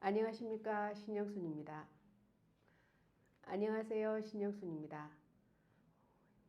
안녕하십니까, 신영순입니다. 안녕하세요, 신영순입니다.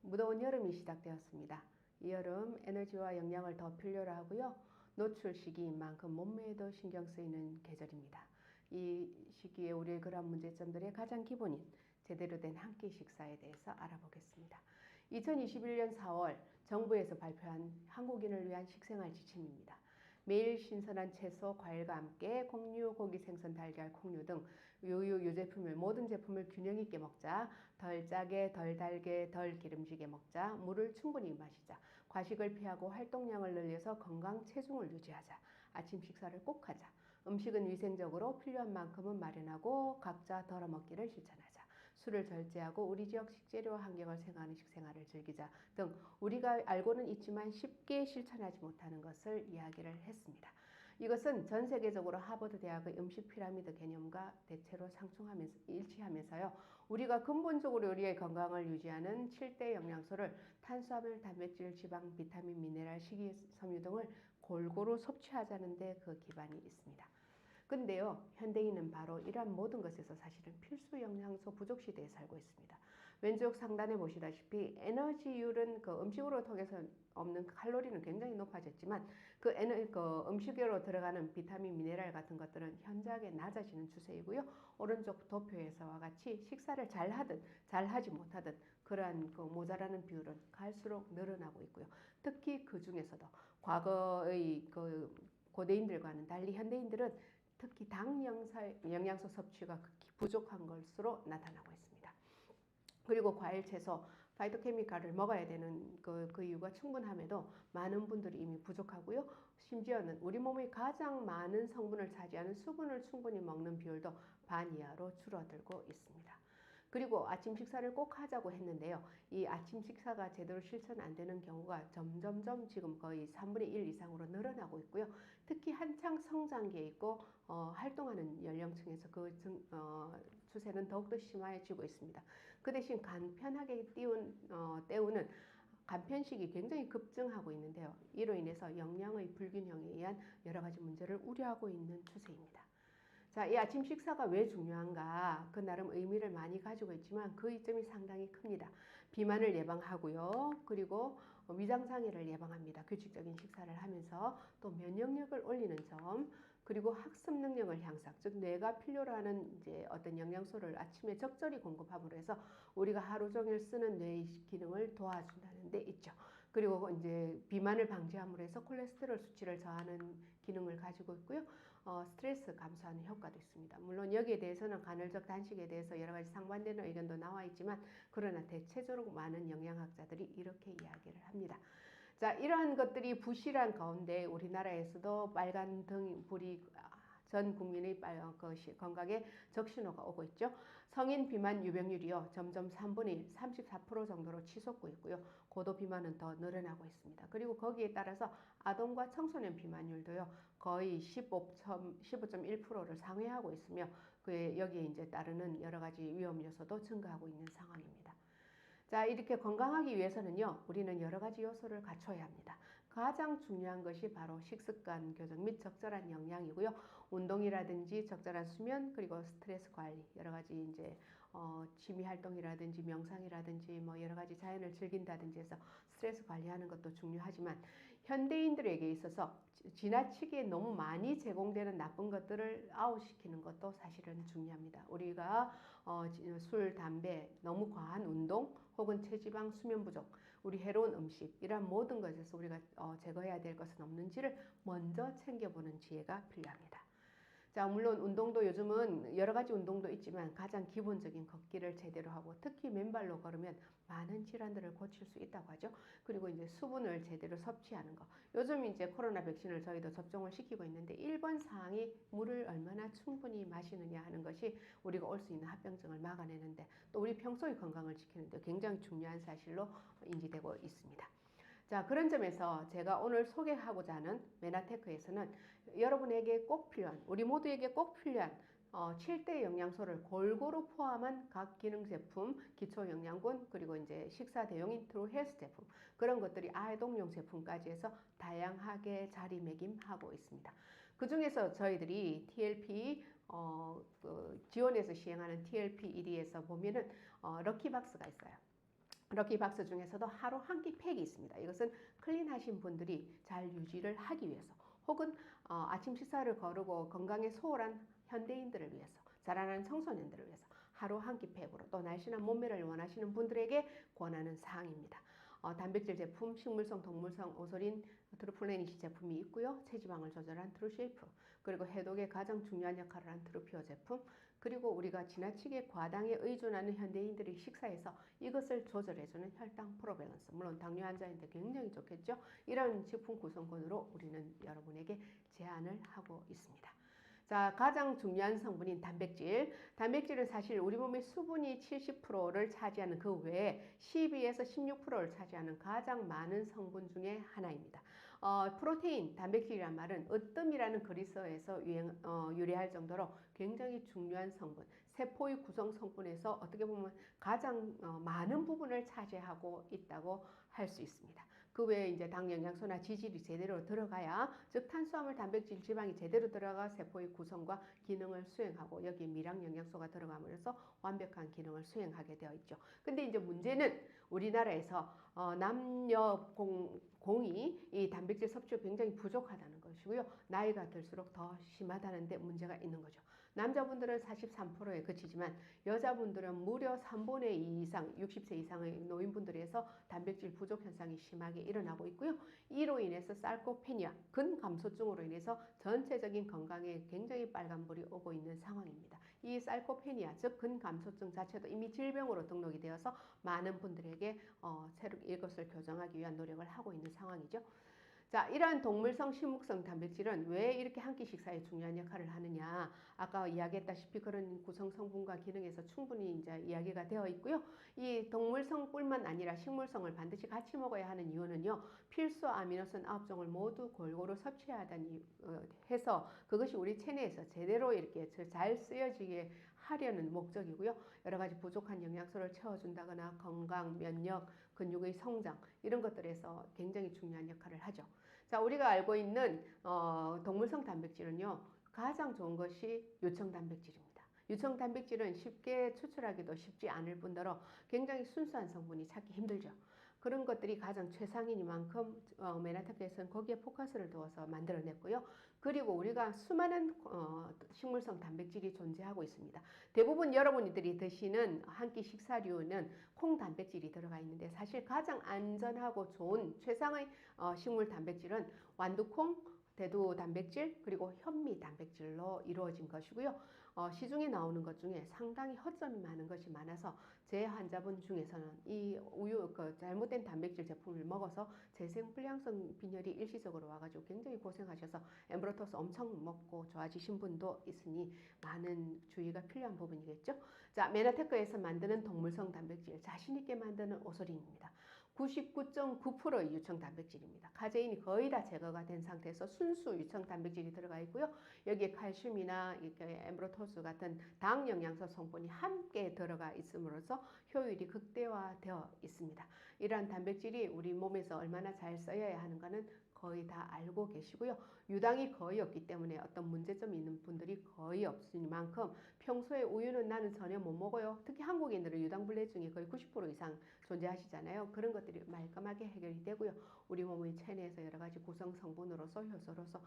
무더운 여름이 시작되었습니다. 이 여름 에너지와 영양을 더 필요로 하고요. 노출 시기인 만큼 몸매에도 신경 쓰이는 계절입니다. 이 시기에 우리의 그러한 문제점들의 가장 기본인 제대로 된 한 끼 식사에 대해서 알아보겠습니다. 2021년 4월 정부에서 발표한 한국인을 위한 식생활 지침입니다. 매일 신선한 채소, 과일과 함께 곡류, 고기, 생선, 달걀, 콩류 등 유제품을 모든 제품을 균형 있게 먹자. 덜 짜게, 덜 달게, 덜 기름지게 먹자. 물을 충분히 마시자. 과식을 피하고 활동량을 늘려서 건강 체중을 유지하자. 아침 식사를 꼭 하자. 음식은 위생적으로 필요한 만큼은 마련하고 각자 덜어 먹기를 실천하자. 술을 절제하고 우리 지역 식재료와 환경을 생각하는 식생활을 즐기자 등 우리가 알고는 있지만 쉽게 실천하지 못하는 것을 이야기를 했습니다. 이것은 전 세계적으로 하버드 대학의 음식 피라미드 개념과 대체로 상충하면서 일치하면서요. 우리가 근본적으로 우리의 건강을 유지하는 7대 영양소를 탄수화물, 단백질, 지방, 비타민, 미네랄, 식이섬유 등을 골고루 섭취하자는 데 그 기반이 있습니다. 근데요, 현대인은 바로 이러한 모든 것에서 사실은 필수 영양소 부족 시대에 살고 있습니다. 왼쪽 상단에 보시다시피 에너지율은 그 음식으로 통해서 없는 칼로리는 굉장히 높아졌지만 그 음식으로 들어가는 비타민, 미네랄 같은 것들은 현저하게 낮아지는 추세이고요. 오른쪽 도표에서와 같이 식사를 잘하든 잘하지 못하든 그러한 그 모자라는 비율은 갈수록 늘어나고 있고요. 특히 그 중에서도 과거의 그 고대인들과는 달리 현대인들은 특히 당 영양소 섭취가 극히 부족한 것으로 나타나고 있습니다. 그리고 과일, 채소, 파이토케미칼을 먹어야 되는 그 이유가 충분함에도 많은 분들이 이미 부족하고요. 심지어는 우리 몸의 가장 많은 성분을 차지하는 수분을 충분히 먹는 비율도 반 이하로 줄어들고 있습니다. 그리고 아침 식사를 꼭 하자고 했는데요. 이 아침 식사가 제대로 실천 안 되는 경우가 점점점 지금 거의 3분의 1 이상으로 늘어나고 있고요. 특히 한창 성장기에 있고 활동하는 연령층에서 추세는 더욱더 심해지고 있습니다. 그 대신 간편하게 때우는 간편식이 굉장히 급증하고 있는데요. 이로 인해서 영양의 불균형에 의한 여러 가지 문제를 우려하고 있는 추세입니다. 자, 이 아침 식사가 왜 중요한가? 그 나름 의미를 많이 가지고 있지만 그 이점이 상당히 큽니다. 비만을 예방하고요. 그리고 위장장애를 예방합니다. 규칙적인 식사를 하면서 또 면역력을 올리는 점, 그리고 학습 능력을 향상, 즉 뇌가 필요로 하는 이제 어떤 영양소를 아침에 적절히 공급함으로 해서 우리가 하루 종일 쓰는 뇌의 기능을 도와준다는 데 있죠. 그리고 이제 비만을 방지함으로 해서 콜레스테롤 수치를 저하는 기능을 가지고 있고요. 스트레스 감소하는 효과도 있습니다. 물론 여기에 대해서는 간헐적 단식에 대해서 여러 가지 상반되는 의견도 나와 있지만 그러나 대체적으로 많은 영양학자들이 이렇게 이야기를 합니다. 자, 이러한 것들이 부실한 가운데 우리나라에서도 빨간 등 불이 전 국민의 건강에 적신호가 오고 있죠. 성인 비만 유병률이요. 점점 3분의 1, 34% 정도로 치솟고 있고요. 고도 비만은 더 늘어나고 있습니다. 그리고 거기에 따라서 아동과 청소년 비만율도요. 거의 15.1%를 상회하고 있으며 여기에 이제 따르는 여러 가지 위험 요소도 증가하고 있는 상황입니다. 자, 이렇게 건강하기 위해서는요, 우리는 여러 가지 요소를 갖춰야 합니다. 가장 중요한 것이 바로 식습관 교정 및 적절한 영양이고요. 운동이라든지 적절한 수면, 그리고 스트레스 관리, 여러 가지 이제 취미 활동이라든지 명상이라든지 뭐 여러 가지 자연을 즐긴다든지 해서 스트레스 관리하는 것도 중요하지만 현대인들에게 있어서 지나치게 너무 많이 제공되는 나쁜 것들을 아웃시키는 것도 사실은 중요합니다. 우리가 술, 담배, 너무 과한 운동 혹은 체지방, 수면 부족, 우리 해로운 음식 이런 모든 것에서 우리가 제거해야 될 것은 없는지를 먼저 챙겨보는 지혜가 필요합니다. 자, 물론 운동도 요즘은 여러 가지 운동도 있지만 가장 기본적인 걷기를 제대로 하고 특히 맨발로 걸으면 많은 질환들을 고칠 수 있다고 하죠. 그리고 이제 수분을 제대로 섭취하는 거. 요즘 이제 코로나 백신을 저희도 접종을 시키고 있는데 1번 사항이 물을 얼마나 충분히 마시느냐 하는 것이 우리가 올 수 있는 합병증을 막아내는데 또 우리 평소의 건강을 지키는데 굉장히 중요한 사실로 인지되고 있습니다. 자, 그런 점에서 제가 오늘 소개하고자 하는 메나테크에서는 여러분에게 꼭 필요한, 우리 모두에게 꼭 필요한 7대 영양소를 골고루 포함한 각 기능 제품, 기초 영양분, 그리고 이제 식사 대용인 트루 헬스 제품, 그런 것들이 아동용 제품까지 해서 다양하게 자리매김하고 있습니다. 그 중에서 저희들이 TLP 지원해서 시행하는 TLP 1위에서 보면은 럭키박스가 있어요. 럭키박스 중에서도 하루 한 끼 팩이 있습니다. 이것은 클린하신 분들이 잘 유지를 하기 위해서, 혹은 아침 식사를 거르고 건강에 소홀한 현대인들을 위해서, 자라나는 청소년들을 위해서 하루 한 끼 팩으로, 또 날씬한 몸매를 원하시는 분들에게 권하는 사항입니다. 단백질 제품, 식물성, 동물성, 오솔인, 트루플래닛 제품이 있고요. 체지방을 조절한 트루쉐이프, 그리고 해독에 가장 중요한 역할을 한 트루피어 제품, 그리고 우리가 지나치게 과당에 의존하는 현대인들의 식사에서 이것을 조절해주는 혈당 프로밸런스, 물론 당뇨 환자인데 굉장히 좋겠죠. 이런 제품 구성권으로 우리는 여러분에게 제안을 하고 있습니다. 자, 가장 중요한 성분인 단백질. 단백질은 사실 우리 몸의 수분이 70%를 차지하는 그 외에 12에서 16%를 차지하는 가장 많은 성분 중에 하나입니다. 프로테인, 단백질이란 말은 으뜸이라는 그리스어에서 유래할 정도로 굉장히 중요한 성분, 세포의 구성 성분에서 어떻게 보면 가장 많은 부분을 차지하고 있다고 할 수 있습니다. 그 외에 이제 당, 영양소나 지질이 제대로 들어가야, 즉 탄수화물, 단백질, 지방이 제대로 들어가 세포의 구성과 기능을 수행하고, 여기에 미량 영양소가 들어가면서 완벽한 기능을 수행하게 되어 있죠. 근데 이제 문제는 우리나라에서 남녀 공이 이 단백질 섭취가 굉장히 부족하다는 것이고요. 나이가 들수록 더 심하다는 데 문제가 있는 거죠. 남자분들은 43%에 그치지만 여자분들은 무려 3분의 2 이상, 60세 이상의 노인분들에서 단백질 부족 현상이 심하게 일어나고 있고요. 이로 인해서 sarcopenia, 근감소증으로 인해서 전체적인 건강에 굉장히 빨간불이 오고 있는 상황입니다. 이 sarcopenia, 즉 근감소증 자체도 이미 질병으로 등록이 되어서 많은 분들에게 새로 이것을 교정하기 위한 노력을 하고 있는 상황이죠. 자, 이러한 동물성, 식물성 단백질은 왜 이렇게 한 끼 식사에 중요한 역할을 하느냐? 아까 이야기했다시피 그런 구성 성분과 기능에서 충분히 이제 이야기가 되어 있고요. 이 동물성뿐만 아니라 식물성을 반드시 같이 먹어야 하는 이유는요. 필수 아미노산 9종을 모두 골고루 섭취해야 하다니 해서 그것이 우리 체내에서 제대로 이렇게 잘 쓰여지게 하려는 목적이고요. 여러 가지 부족한 영양소를 채워준다거나 건강, 면역, 근육의 성장, 이런 것들에서 굉장히 중요한 역할을 하죠. 자, 우리가 알고 있는 동물성 단백질은요, 가장 좋은 것이 요청 단백질입니다. 요청 단백질은 쉽게 추출하기도 쉽지 않을 뿐더러 굉장히 순수한 성분이 찾기 힘들죠. 그런 것들이 가장 최상이니만큼 메나테크에서는 거기에 포커스를 두어서 만들어냈고요. 그리고 우리가 수많은 식물성 단백질이 존재하고 있습니다. 대부분 여러분들이 드시는 한 끼 식사류는 콩 단백질이 들어가 있는데, 사실 가장 안전하고 좋은 최상의 식물 단백질은 완두콩, 대두 단백질, 그리고 현미 단백질로 이루어진 것이고요. 시중에 나오는 것 중에 상당히 허점이 많은 것이 많아서 제 환자분 중에서는 이 잘못된 단백질 제품을 먹어서 재생불량성 빈혈이 일시적으로 와가지고 굉장히 고생하셔서 엠브로토스 엄청 먹고 좋아지신 분도 있으니 많은 주의가 필요한 부분이겠죠. 자, 메나테크에서 만드는 동물성 단백질, 자신있게 만드는 오소린입니다. 99.9%의 유청 단백질입니다. 카제인이 거의 다 제거가 된 상태에서 순수 유청 단백질이 들어가 있고요. 여기에 칼슘이나 엠브로토스 같은 당 영양소 성분이 함께 들어가 있음으로써 효율이 극대화되어 있습니다. 이러한 단백질이 우리 몸에서 얼마나 잘 써야 하는가는 거의 다 알고 계시고요. 유당이 거의 없기 때문에 어떤 문제점이 있는 분들이 거의 없으니만큼 평소에 우유는 나는 전혀 못 먹어요. 특히 한국인들은 유당불내증이 거의 90% 이상 존재하시잖아요. 그런 것들이 말끔하게 해결이 되고요. 우리 몸의 체내에서 여러 가지 구성 성분으로서 효소로서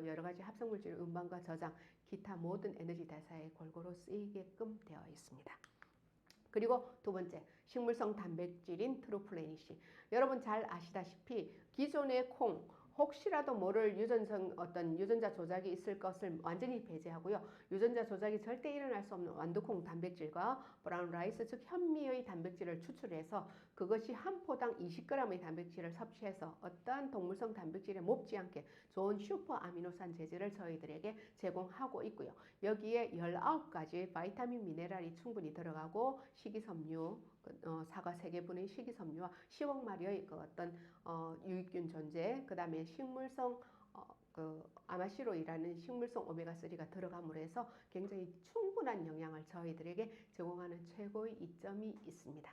여러 가지 합성물질 음반과 저장, 기타 모든 에너지 대사에 골고루 쓰이게끔 되어 있습니다. 그리고 두 번째, 식물성 단백질인 트루플래닛이, 여러분 잘 아시다시피 기존의 콩, 혹시라도 모를 유전자 조작이 있을 것을 완전히 배제하고요. 유전자 조작이 절대 일어날 수 없는 완두콩 단백질과 브라운 라이스, 즉 현미의 단백질을 추출해서 그것이 한 포당 20g의 단백질을 섭취해서 어떠한 동물성 단백질에 몹지 않게 좋은 슈퍼 아미노산 재질을 저희들에게 제공하고 있고요. 여기에 19가지 바이타민 미네랄이 충분히 들어가고, 식이섬유, 사과 3개분의 식이섬유와 10억 마리의 그 어떤 유익균 존재, 그 다음에 식물성 아마시로이라는 식물성 오메가3가 들어감으로 해서 굉장히 충분한 영양을 저희들에게 제공하는 최고의 이점이 있습니다.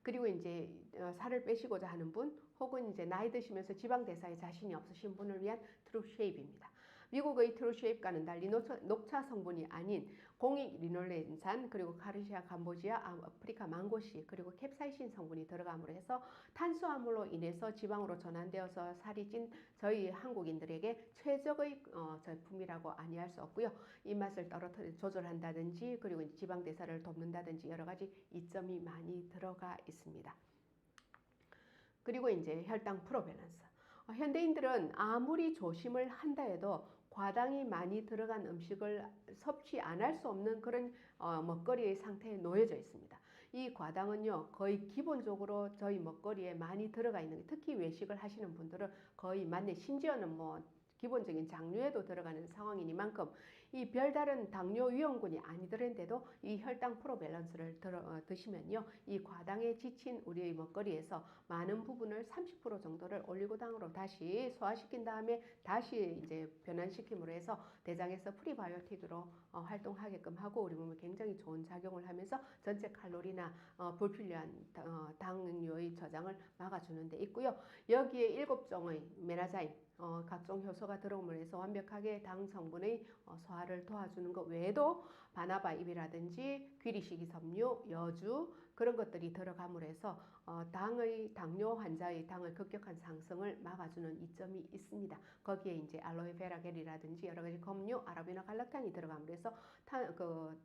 그리고 이제 살을 빼시고자 하는 분 혹은 이제 나이 드시면서 지방 대사에 자신이 없으신 분을 위한 트루쉐입입니다. 미국의 트루쉐입과는 달리 녹차 성분이 아닌 공익 리놀렌산 그리고 카르시아 감보지아 아프리카 망고씨 그리고 캡사이신 성분이 들어감으로 해서 탄수화물로 인해서 지방으로 전환되어서 살이 찐 저희 한국인들에게 최적의 제품이라고 아니할 수 없고요. 입맛을 조절한다든지 그리고 지방 대사를 돕는다든지 여러 가지 이점이 많이 들어가 있습니다. 그리고 이제 혈당 프로밸런스. 현대인들은 아무리 조심을 한다 해도 과당이 많이 들어간 음식을 섭취 안 할 수 없는 그런 먹거리의 상태에 놓여져 있습니다. 이 과당은요 거의 기본적으로 저희 먹거리에 많이 들어가 있는, 특히 외식을 하시는 분들은 거의 맞네, 심지어는 뭐 기본적인 장류에도 들어가는 상황이니만큼 이 별다른 당뇨 위험군이 아니더라도 이 혈당 프로밸런스를 드시면요 이 과당에 지친 우리의 먹거리에서 많은 부분을 30% 정도를 올리고당으로 다시 소화시킨 다음에 다시 이제 변환시킴으로 해서 대장에서 프리바이오틱으로 활동하게끔 하고 우리 몸에 굉장히 좋은 작용을 하면서 전체 칼로리나 불필요한 당류의 저장을 막아주는 데 있고요. 여기에 7종의 메나자임 각종 효소가 들어옴으로 해서 완벽하게 당 성분의 소화를 도와주는 것 외에도 바나바 잎이라든지 귀리식이섬유, 여주 그런 것들이 들어감으로 해서 당뇨 환자의 당의 급격한 상승을 막아주는 이점이 있습니다. 거기에 이제 알로에베라 겔이라든지 여러 가지 검류, 아라비노 갈락탄이 들어감으로 해서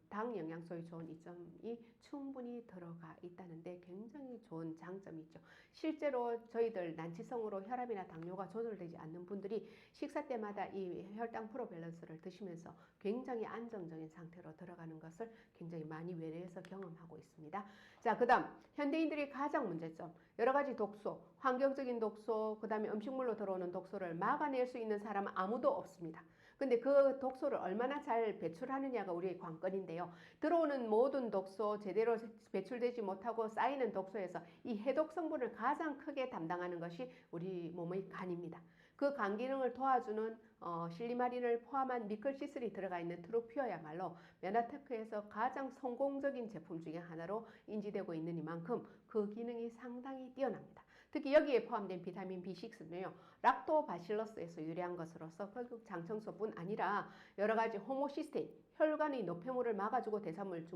당 영양소의 좋은 이점이 충분히 들어가 있다는데 굉장히 좋은 장점이 있죠. 실제로 저희들 난치성으로 혈압이나 당뇨가 조절되지 않는 분들이 식사 때마다 이 혈당 프로밸런스를 드시면서 굉장히 안정적인 상태로 들어가는 것을 굉장히 많이 외래에서 경험하고 있습니다. 자, 그 다음 현대인들이 가장 문제점, 여러 가지 독소, 환경적인 독소, 그 다음에 음식물로 들어오는 독소를 막아낼 수 있는 사람은 아무도 없습니다. 근데 그 독소를 얼마나 잘 배출하느냐가 우리의 관건인데요. 들어오는 모든 독소 제대로 배출되지 못하고 쌓이는 독소에서 이 해독 성분을 가장 크게 담당하는 것이 우리 몸의 간입니다. 그 간 기능을 도와주는 실리마린을 포함한 니클시슬이 들어가 있는 트루피어야말로 메나테크에서 가장 성공적인 제품 중에 하나로 인지되고 있는 이만큼 그 기능이 상당히 뛰어납니다. 특히 여기에 포함된 비타민 B6는요. 락토바실러스에서 유래한 것으로서 결국 장청소뿐 아니라 여러 가지 호모시스테인, 혈관의 노폐물을 막아주고 대사물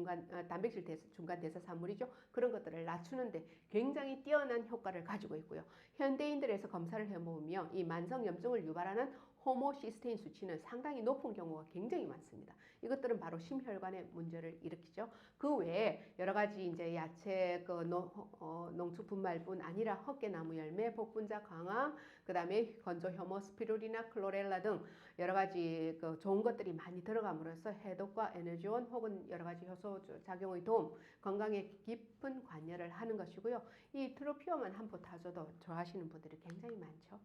단백질 중간 대사산물이죠. 그런 것들을 낮추는데 굉장히 뛰어난 효과를 가지고 있고요. 현대인들에서 검사를 해보면 이 만성염증을 유발하는 호모시스테인 수치는 상당히 높은 경우가 굉장히 많습니다. 이것들은 바로 심혈관의 문제를 일으키죠. 그 외에 여러 가지 이제 야채, 농축분말뿐 아니라 헛개나무 열매, 복분자 강황, 그 다음에 건조 혐오, 스피루리나, 클로렐라 등 여러 가지 좋은 것들이 많이 들어감으로써 해독과 에너지원 혹은 여러 가지 효소 작용의 도움, 건강에 깊은 관여를 하는 것이고요. 이 트로피오만 한 포 타줘도 좋아하시는 분들이 굉장히 많죠.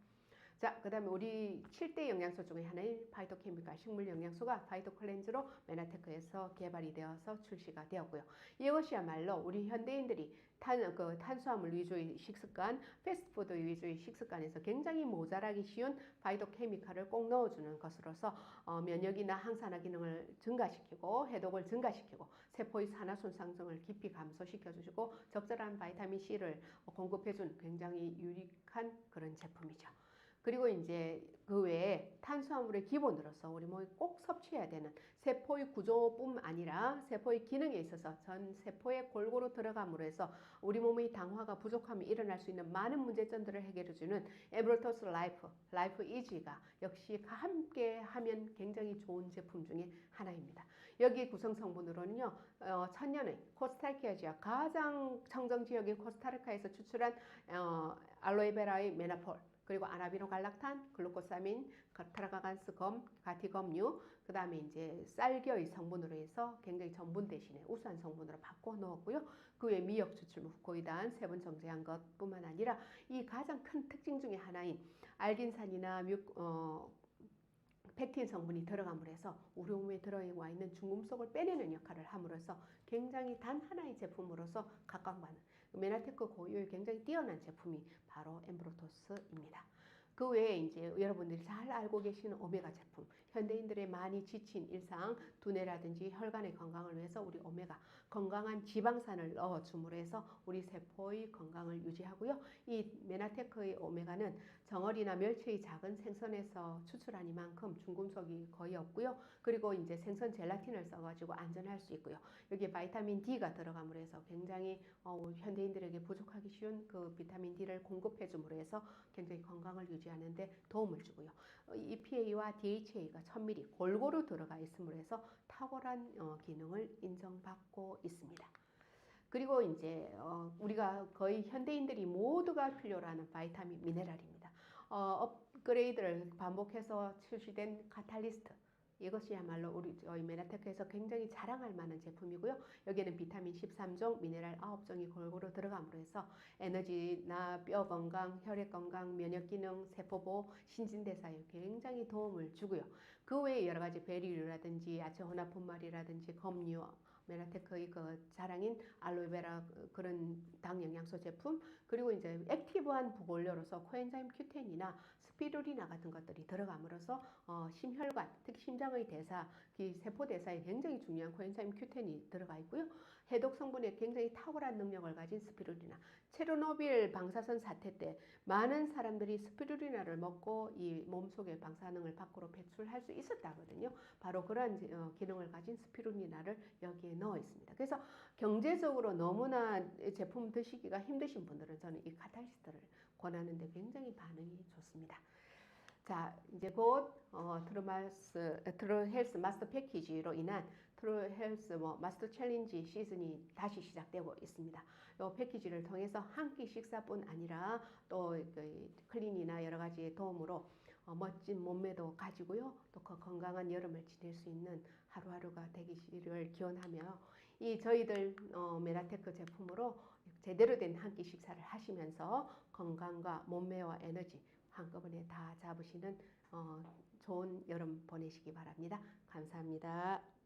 자, 그 다음에 우리 7대 영양소 중에 하나인 파이토케미칼 식물 영양소가 파이토클렌즈로 메나테크에서 개발이 되어서 출시가 되었고요. 이것이야말로 우리 현대인들이 탄수화물 위주의 식습관, 패스트푸드 위주의 식습관에서 굉장히 모자라기 쉬운 파이토케미칼을 꼭 넣어주는 것으로서 면역이나 항산화 기능을 증가시키고 해독을 증가시키고 세포의 산화 손상성을 깊이 감소시켜주시고 적절한 바이타민 C를 공급해준 굉장히 유익한 그런 제품이죠. 그리고 이제 그 외에 탄수화물의 기본으로서 우리 몸이 꼭 섭취해야 되는 세포의 구조뿐 아니라 세포의 기능에 있어서 전 세포에 골고루 들어감으로 해서 우리 몸의 당화가 부족함이 일어날 수 있는 많은 문제점들을 해결해주는 에브로토스 라이프 이지가 역시 함께 하면 굉장히 좋은 제품 중에 하나입니다. 여기 구성 성분으로는요, 천년의 코스타리카 지역 가장 청정 지역인 코스타리카에서 추출한 알로에베라의 메나폴, 그리고 아라비노 갈락탄, 글루코사민, 타라가간스 가티검류, 그 다음에 이제 쌀겨의 성분으로 해서 굉장히 전분 대신에 우수한 성분으로 바꿔 넣었고요. 그 외에 미역 추출물, 후코이단, 세분 정제한 것뿐만 아니라 이 가장 큰 특징 중에 하나인 알긴산이나 펙틴 성분이 들어감으로 해서 우리 몸에 들어와 있는 중금속을 빼내는 역할을 함으로써 굉장히 단 하나의 제품으로서 각광받는 메나테크 고유의 굉장히 뛰어난 제품이 바로 엠브로토스입니다. 그 외에 이제 여러분들이 잘 알고 계시는 오메가 제품, 현대인들의 많이 지친 일상, 두뇌라든지 혈관의 건강을 위해서 우리 오메가 건강한 지방산을 넣어줌으로 해서 우리 세포의 건강을 유지하고요. 이 메나테크의 오메가는 정어리나 멸치의 작은 생선에서 추출하니만큼 중금속이 거의 없고요. 그리고 이제 생선 젤라틴을 써가지고 안전할 수 있고요. 여기에 바이타민 D가 들어감으로 해서 굉장히 현대인들에게 부족하기 쉬운 그 비타민 D를 공급해줌으로 해서 굉장히 건강을 유지하는데 도움을 주고요. EPA와 DHA가 1000ml 골고루 들어가 있음으로 해서 탁월한 기능을 인정받고 있습니다. 그리고 이제 우리가 거의 현대인들이 모두가 필요로 하는 바이타민 미네랄입니다. 업그레이드를 반복해서 출시된 카탈리스트, 이것이야말로 우리 저희 메나테크에서 굉장히 자랑할 만한 제품이고요. 여기에는 비타민 13종, 미네랄 9종이 골고루 들어감으로 해서 에너지나 뼈 건강, 혈액 건강, 면역 기능, 세포 보호, 신진대사에 굉장히 도움을 주고요. 그 외에 여러 가지 베리류라든지 야채 혼합 분말이라든지 검류, 메나테크의 그 자랑인 알로에베라 그런 당 영양소 제품, 그리고 이제 액티브한 부골료로서 코엔자임 Q10이나 스피루리나 같은 것들이 들어감으로써 심혈관, 특히 심장의 대사, 세포 대사에 굉장히 중요한 코엔자임 Q10이 들어가 있고요. 해독 성분에 굉장히 탁월한 능력을 가진 스피루리나. 체르노빌 방사선 사태 때 많은 사람들이 스피루리나를 먹고 이 몸속의 방사능을 밖으로 배출할 수 있었다거든요. 바로 그런 기능을 가진 스피루리나를 여기에 넣어 있습니다. 그래서 경제적으로 너무나 제품 드시기가 힘드신 분들은 저는 이 카탈리스트를 권하는데 굉장히 반응이 좋습니다. 자, 이제 곧 트루헬스 마스터 패키지로 인한 트루헬스 마스터 챌린지 시즌이 다시 시작되고 있습니다. 이 패키지를 통해서 한 끼 식사뿐 아니라 또 클린이나 여러 가지의 도움으로 멋진 몸매도 가지고요. 또 건강한 여름을 지낼 수 있는 하루하루가 되기를 기원하며 이 저희들 메나테크 제품으로 제대로 된 한 끼 식사를 하시면서 건강과 몸매와 에너지 한꺼번에 다 잡으시는 좋은 여름 보내시기 바랍니다. 감사합니다.